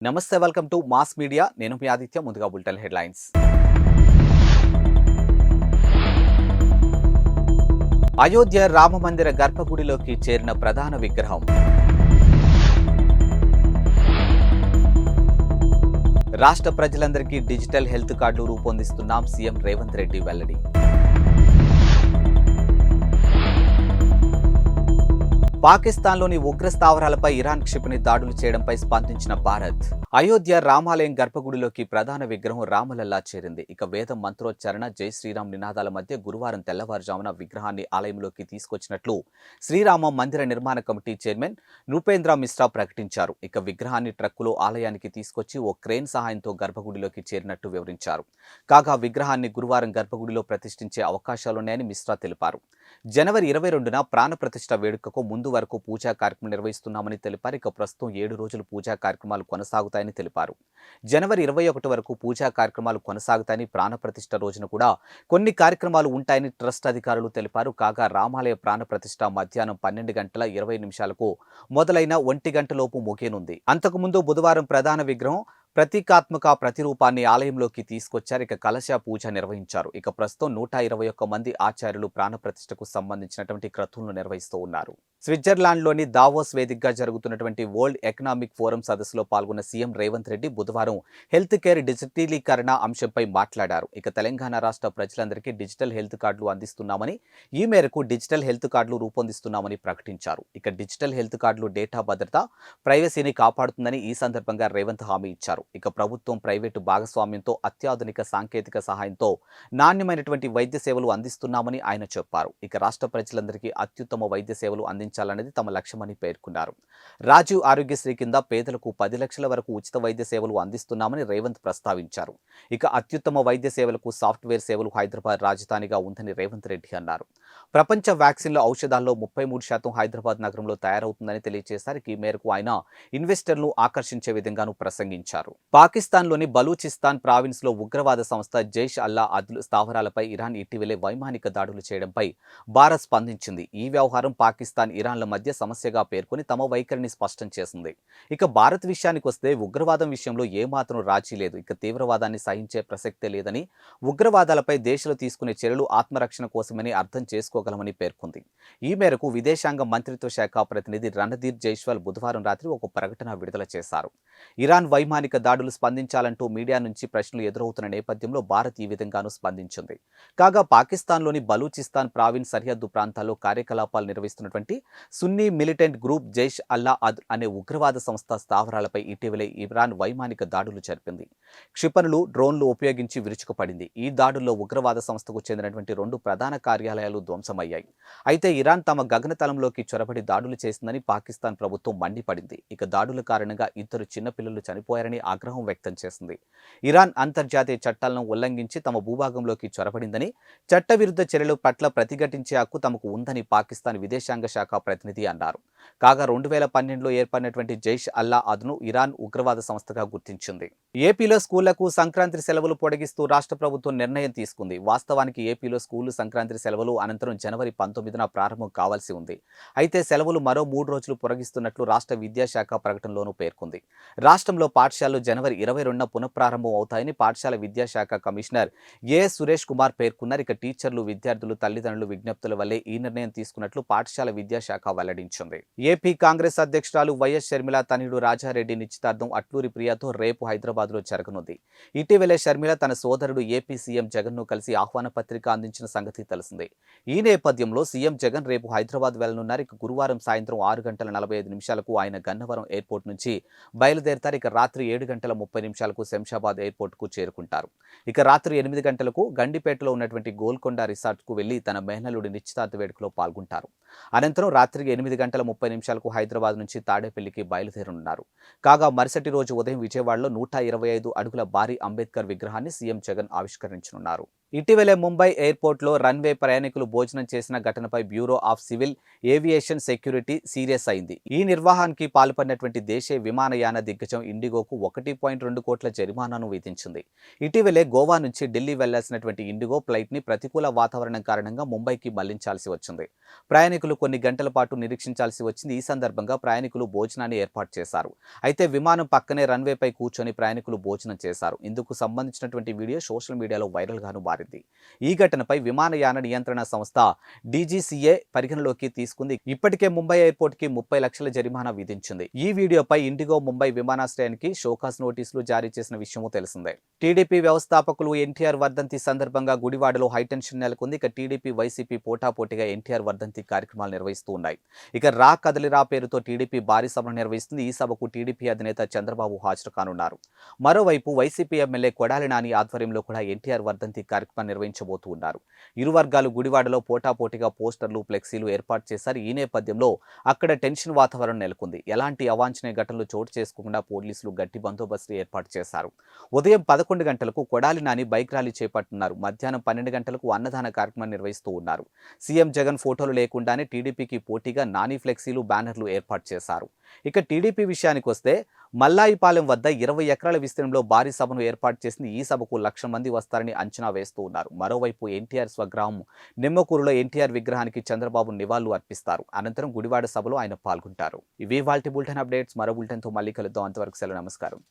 నమస్తే, welcome to mass media. నేను మీ ఆదిత్య. ముందుగా బులెటిన్ హెడ్లైన్స్. అయోధ్య రామమందిర గర్భగుడిలోకి చేరిన ప్రధాన విగ్రహం. రాష్ట్ర ప్రజలందరికీ డిజిటల్ హెల్త్ కార్డులు రూపొందిస్తున్నాం, సీఎం రేవంత్ రెడ్డి వెల్లడి. పాకిస్తాన్లోని ఉగ్ర స్థావరాలపై ఇరాన్ క్షిపణి దాడులు చేయడంపై స్పందించిన భారత్. అయోధ్య రామాలయం గర్భగుడిలోకి ప్రధాన విగ్రహం రామలల్లా చేరింది. ఇక వేద మంత్రోచ్చారణ, జై శ్రీరామ్ నినాదాల మధ్య గురువారం తెల్లవారుజామున విగ్రహాన్ని ఆలయంలోకి తీసుకొచ్చినట్లు శ్రీరామ మందిర నిర్మాణ కమిటీ చైర్మన్ నృపేంద్ర మిశ్రా ప్రకటించారు. ఇక విగ్రహాన్ని ట్రక్కులో ఆలయానికి తీసుకొచ్చి ఓ క్రేన్ సహాయంతో గర్భగుడిలోకి చేరినట్టు వివరించారు. కాగా విగ్రహాన్ని గురువారం గర్భగుడిలో ప్రతిష్ఠించే అవకాశాలున్నాయని మిశ్రా తెలిపారు. జనవరి 22న ప్రాణ ప్రతిష్ఠ వేడుకకు ముందు వరకు పూజా కార్యక్రమం నిర్వహిస్తున్నామని తెలిపారు. ఇక ప్రస్తుతం 7 రోజులు పూజా కార్యక్రమాలు కొనసాగుతాయని తెలిపారు. జనవరి 21 వరకు పూజా కార్యక్రమాలు కొనసాగుతాయని, ప్రాణ ప్రతిష్ఠ రోజున కూడా కొన్ని కార్యక్రమాలు ఉంటాయని ట్రస్ట్ అధికారులు తెలిపారు. కాగా రామాలయ ప్రాణ ప్రతిష్ఠ మధ్యాహ్నం 12:20 మొదలైన 1 గంటలోపు ముగియనుంది. అంతకుముందు బుధవారం ప్రధాన విగ్రహం ప్రతీకాత్మక ప్రతిరూపాన్ని ఆలయంలోకి తీసుకొచ్చారు. ఇక కలశ పూజ నిర్వహించారు. ఇక ప్రస్తుతం 121 మంది ఆచార్యులు ప్రాణ ప్రతిష్ఠకు సంబంధించినటువంటి క్రతువులను నిర్వహిస్తూ ఉన్నారు. స్విట్జర్లాండ్లోని దావోస్ వేదికగా జరుగుతున్నటువంటి వరల్డ్ ఎకనామిక్ ఫోరం సదస్సులో పాల్గొన్న సీఎం రేవంత్ రెడ్డి బుధవారం హెల్త్ కేర్ డిజిటలీకరణ అంశంపై మాట్లాడారు. ఇక తెలంగాణ రాష్ట్ర ప్రజలందరికీ డిజిటల్ హెల్త్ కార్డులు అందిస్తున్నామని, ఈ మేరకు డిజిటల్ హెల్త్ కార్డులు రూపొందిస్తున్నామని ప్రకటించారు. ఇక డిజిటల్ హెల్త్ కార్డులు డేటా భద్రత, ప్రైవసీని కాపాడుతుందని ఈ సందర్భంగా రేవంత్ హామీ ఇచ్చారు. ఇక ప్రభుత్వం ప్రైవేటు భాగస్వామ్యంతో అత్యాధునిక సాంకేతిక సహాయంతో నాణ్యమైనటువంటి వైద్య సేవలు అందిస్తున్నామని ఆయన చెప్పారు. ఇక రాష్ట్ర ప్రజలందరికీ అత్యుత్తమ వైద్య సేవలు అందించాలనేది తమ లక్ష్యమని పేర్కొన్నారు. రాజీవ్ ఆరోగ్యశ్రీ కింద పేదలకు 10 లక్షల వరకు ఉచిత వైద్య సేవలు అందిస్తున్నామని రేవంత్ ప్రస్తావించారు. ఇక అత్యుత్తమ వైద్య సేవలకు సాఫ్ట్వేర్ సేవలు హైదరాబాద్ రాజధానిగా ఉందని రేవంత్ రెడ్డి అన్నారు. ప్రపంచ వ్యాక్సిన్ల ఔషధాల్లో 33% హైదరాబాద్ నగరంలో తయారవుతుందని తెలియజేశారు. ఈ మేరకు ఆయన ఇన్వెస్టర్లను ఆకర్షించే విధంగానూ ప్రసంగించారు. పాకిస్తాన్లోని బలూచిస్తాన్ ప్రావిన్స్ లో ఉగ్రవాద సంస్థ జైష్ అల్లా అద్ల్ స్థావరాలపై ఇరాన్ ఇటీవలే వైమానిక దాడులు చేయడంపై భారత్ స్పందించింది. ఈ వ్యవహారం పాకిస్తాన్, ఇరాన్ల మధ్య సమస్యగా పేర్కొని తమ వైఖరిని స్పష్టం చేసింది. ఇక భారత్ విషయానికి వస్తే ఉగ్రవాదం విషయంలో ఏమాత్రం రాజీ లేదు. ఇక తీవ్రవాదాన్ని సహించే ప్రసక్తే లేదని, ఉగ్రవాదాలపై దేశాలు తీసుకునే చర్యలు ఆత్మరక్షణ కోసమని అర్థం చేసుకోగలమని పేర్కొంది. ఈ మేరకు విదేశాంగ మంత్రిత్వ శాఖ ప్రతినిధి రణధీర్ జైస్వాల్ బుధవారం రాత్రి ఒక ప్రకటన విడుదల చేశారు. ఇరాన్ వైమానిక దాడులు స్పందించాలంటూ మీడియా నుంచి ప్రశ్నలు ఎదురవుతున్న నేపథ్యంలో భారత్ ఈ విధంగానూ స్పందించింది. కాగా పాకిస్తాన్లోని బలూచిస్తాన్ ప్రావిన్స్ సరిహద్దు ప్రాంతాల్లో కార్యకలాపాలు నిర్వహిస్తున్నటువంటి సున్నీ మిలిటెంట్ గ్రూప్ జైష్ అల్లా అద్ అనే ఉగ్రవాద సంస్థ స్థావరాలపై ఇటీవలే ఇరాన్ వైమానిక దాడులు జరిపింది. క్షిపణులు, డ్రోన్లు ఉపయోగించి విరుచుకుపడింది. ఈ దాడుల్లో ఉగ్రవాద సంస్థకు చెందినటువంటి 2 ప్రధాన కార్యాలయాలు ధ్వంసమయ్యాయి. అయితే ఇరాన్ తమ గగనతలంలోకి చొరబడి దాడులు చేసిందని పాకిస్తాన్ ప్రభుత్వం మండిపడింది. ఇక దాడుల కారణంగా 2 చిన్నపిల్లలు చనిపోయారని ఆగ్రహం వ్యక్తం చేసింది. ఇరాన్ అంతర్జాతీయ చట్టాలను ఉల్లంఘించి తమ భూభాగంలోకి చొరబడిందని, చట్టవిరుద్ధ చర్యల పట్ల ప్రతిఘటించే హక్కు తమకు ఉందని పాకిస్తాన్ విదేశాంగ శాఖ ప్రతినిధి అన్నారు. కాగా 2012లో ఏర్పడినటువంటి జైష్ అల్లా అద్ను ఇరాన్ ఉగ్రవాద సంస్థగా గుర్తించింది. ఏపీలో స్కూళ్లకు సంక్రాంతి సెలవులు పొడిగిస్తూ రాష్ట్ర ప్రభుత్వం నిర్ణయం తీసుకుంది. వాస్తవానికి ఏపీలో స్కూళ్లు సంక్రాంతి సెలవులు అనంతరం జనవరి 19న ప్రారంభం కావాల్సి ఉంది. అయితే సెలవులు మరో 3 రోజులు పొడిగిస్తున్నట్లు రాష్ట్ర విద్యాశాఖ ప్రకటనలోనూ పేర్కొంది. రాష్ట్రంలో పాఠశాలలు జనవరి 22న పునఃప్రారంభం అవుతాయని పాఠశాల విద్యాశాఖ కమిషనర్ ఏ సురేష్ కుమార్ పేర్కొన్నారు. ఇక టీచర్లు, విద్యార్థులు, తల్లిదండ్రులు విజ్ఞప్తుల వల్లే ఈ నిర్ణయం తీసుకున్నట్లు పాఠశాల విద్యాశాఖ వెల్లడించింది. ఏపీ కాంగ్రెస్ అధ్యక్షురాలు వైఎస్ షర్మిల తనయుడు రాజారెడ్డి నిశ్చితార్థం అట్లూరి ప్రియాతో రేపు హైదరాబాద్లో జరగనుంది. ఇటీవలే షర్మిల తన సోదరుడు ఏపీ సీఎం జగన్ను కలిసి ఆహ్వాన పత్రిక అందించిన సంగతి తెలిసిందే. ఈ నేపథ్యంలో సీఎం జగన్ రేపు హైదరాబాద్ వెళ్లనున్నారు. ఇక గురువారం సాయంత్రం 6:45 ఆయన గన్నవరం ఎయిర్పోర్ట్ నుంచి బయలుదేరతారు. ఇక రాత్రి 7:30 శంషాబాద్ ఎయిర్పోర్ట్ కు చేరుకుంటారు. ఇక రాత్రి 8 గంటలకు గండిపేటలో ఉన్నటువంటి గోల్కొండ రిసార్ట్ కు వెళ్లి తన మేనల్లుడి నిశ్చితార్థ వేడుకలో పాల్గొంటారు. అనంతరం రాత్రి 8:30 హైదరాబాద్ నుంచి తాడేపల్లికి బయలుదేరనున్నారు. కాగా మరుసటి రోజు ఉదయం విజయవాడలో 125 అడుగుల భారీ అంబేద్కర్ విగ్రహాన్ని సీఎం జగన్ ఆవిష్కరించనున్నారు. ఇటీవలే ముంబై ఎయిర్పోర్ట్లో రన్వే ప్రయాణికులు భోజనం చేసిన ఘటనపై bureau of civil aviation security serious అయింది. ఈ నిర్వహణకి పాల్పడినటువంటి దేశీయ విమానయాన దిగ్గజం ఇండిగోకు 1.2 కోట్ల జరిమానాను విధించింది. ఇటీవలే గోవా నుంచి ఢిల్లీ వెళ్లాల్సినటువంటి ఇండిగో ఫ్లైట్ని ప్రతికూల వాతావరణం కారణంగా ముంబైకి మళ్లించాల్సి వచ్చింది. ప్రయాణికులు కొన్ని గంటల పాటు నిరీక్షించాల్సి వచ్చింది. ఈ సందర్భంగా ప్రయాణికులు భోజనాన్ని ఏర్పాటు చేశారు. అయితే విమానం పక్కనే రన్వేపై కూర్చొని ప్రయాణికులు భోజనం చేశారు. ఇందుకు సంబంధించినటువంటి వీడియో సోషల్ మీడియాలో వైరల్గాను మారింది. ఈ ఘటనపై విమానయాన నియంత్రణ సంస్థ డీజీసీఏ పరిగణలోకి తీసుకుంది. ఇప్పటికే ముంబై ఎయిర్పోర్ట్ కి 30 లక్షల జరిమానా విధించింది. ఈ వీడియోపై ఇండిగో ముంబై విమానాశ్రయానికి షోకాస్ నోటీసులు జారీ చేసిన విషయమూ తెలిసిందే. టీడీపీ వ్యవస్థాపకులు ఎన్టీఆర్ వర్ధంతి సందర్భంగా గుడివాడలో హైటెన్షన్ నెలకొంది. ఇక టీడీపీ వైసీపీ పోటాపోటీగా ఎన్టీఆర్ వర్ధంతి కార్యక్రమాలు నిర్వహిస్తూ ఉన్నాయి. ఇక రా కదలిరా పేరుతో టీడీపీ భారీ సభను నిర్వహిస్తుంది. ఈ సభకు టీడీపీ అధినేత చంద్రబాబు హాజరు కానున్నారు. మరోవైపు వైసీపీ ఎమ్మెల్యే కొడాలి నాని ఆధ్వర్యంలో కూడా ఎన్టీఆర్ వర్ధంతి కార్యక్రమం నిర్వహించబోతూ ఉన్నారు. ఇరు వర్గాలు గుడివాడలో పోటాపోటీగా పోస్టర్లు, ఫ్లెక్సీలు ఏర్పాటు చేశారు. ఈ నేపథ్యంలో అక్కడ టెన్షన్ వాతావరణం నెలకొంది. ఎలాంటి అవాంఛనీయ ఘటనలు చోటు చేసుకోకుండా పోలీసులు గట్టి బందోబస్తు ఏర్పాటు చేశారు. ఉదయం 11 గంటలకు కొడాలి నాని బైక్ ర్యాలీ చేపట్టున్నారు. మధ్యాహ్నం 12 గంటలకు అన్నదాన కార్యక్రమం నిర్వహిస్తూ ఉన్నారు. సీఎం జగన్ ఫోటోలు లేకుండానే టీడీపీకి పోటీగా నాని ఫ్లెక్సీలు, బ్యానర్లు ఏర్పాటు చేశారు. ఇక టీడీపీ విషయానికి వస్తే మల్లాయిపాలెం వద్ద 20 ఎకరాల విస్తీర్ణంలో భారీ సభను ఏర్పాటు చేసింది. ఈ సభకు 1,00,000 మంది వస్తారని అంచనా వేస్తూ ఉన్నారు. మరోవైపు ఎన్టీఆర్ స్వగ్రామం నిమ్మకూరులో ఎన్టీఆర్ విగ్రహానికి చంద్రబాబు నివాళులు అర్పిస్తారు. అనంతరం గుడివాడ సభలో ఆయన పాల్గొంటారు. ఇవి వాల్టి బులెటిన్ అప్డేట్స్. మరో బులెటిన్తో మళ్ళీ కలుద్దాం. అంతవరకు సెలవు. నమస్కారం.